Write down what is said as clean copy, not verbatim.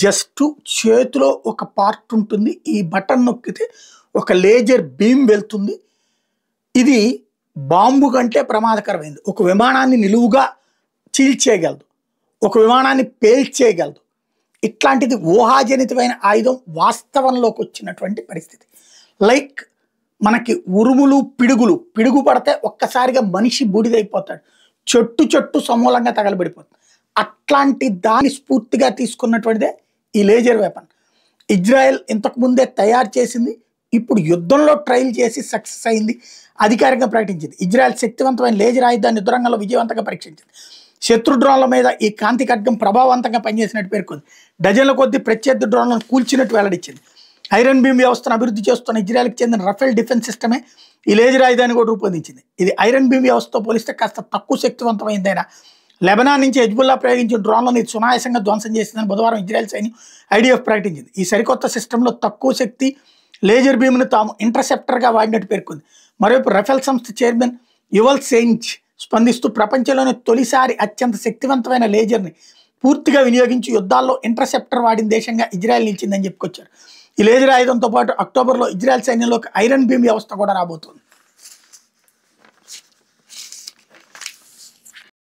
Just చేతిలో ఒక part ఉంటుంది. ఈ బటన్ నొక్కితే ఒక లేజర్ బీమ్ వెళ్తుంది. ఇది బాంబు కంటే ప్రమాదకరమైంది. ఒక విమానాన్ని నిలువుగా చీల్చేయగలదు, ఒక విమానాన్ని పేల్చేయగలదు. ఇట్లాంటిది ఊహాజనితమైన ఆయుధం వాస్తవంలోకి వచ్చినటువంటి పరిస్థితి. లైక్ మనకి ఉరుములు, పిడుగు పడితే ఒక్కసారిగా మనిషి బూడిదైపోతాడు, చెట్టు సమూలంగా తగలబడిపోతుంది. అట్లాంటి దాని స్ఫూర్తిగా తీసుకున్నటువంటిదే ఈ లేజర్ వెపన్. ఇజ్రాయెల్ ఇంతకు ముందే తయారు చేసింది, ఇప్పుడు యుద్ధంలో ట్రయల్ చేసి సక్సెస్ అయింది, అధికారికంగా ప్రకటించింది. ఇజ్రాయెల్ శక్తివంతమైన లేజర్ ఆయుధాన్ని యుద్ధరంగంలో విజయవంతంగా పరీక్షించింది. శత్రు డ్రోన్ల మీద ఈ కాంతి ఖడ్గం ప్రభావవంతంగా పనిచేసినట్టు పేర్కొంది. డజన్ల కొద్దీ ప్రత్యర్థి డ్రోన్లను కూల్చినట్టు వెల్లడించింది. ఐరన్ బీమ్ వ్యవస్థను అభివృద్ధి చేస్తున్న ఇజ్రాయెల్కి చెందిన రఫేల్ డిఫెన్స్ సిస్టమే ఈ లేజర్ ఆయుధాన్ని కూడా రూపొందించింది. ఇది ఐరన్ బీమ్ వ్యవస్థతో పోలిస్తే కాస్త తక్కువ శక్తివంతమైందైనా లెబనాన్ నుంచి హెజ్బుల్లా ప్రయోగించిన డ్రోన్లను ఇది సునాయాసంగా ధ్వంసం చేసిందని బుధవారం ఇజ్రాయెల్ సైన్యం ఐడిఎఫ్ ప్రకటించింది. ఈ సరికొత్త సిస్టంలో తక్కువ శక్తి లేజర్ బీమ్ను తాము ఇంటర్సెప్టర్గా వాడినట్టు పేర్కొంది. మరోవైపు రఫేల్ సంస్థ చైర్మన్ యువల్ సెయించ్ స్పందిస్తూ ప్రపంచంలోనే తొలిసారి అత్యంత శక్తివంతమైన లేజర్ని పూర్తిగా వినియోగించి యుద్ధాల్లో ఇంటర్సెప్టర్ వాడిన దేశంగా ఇజ్రాయెల్ నిలిచిందని చెప్పుకొచ్చారు. ఈ లేజర్ ఆయుధంతో పాటు అక్టోబర్లో ఇజ్రాయెల్ సైన్యంలోకి ఐరన్ బీమ్ వ్యవస్థ కూడా రాబోతోంది.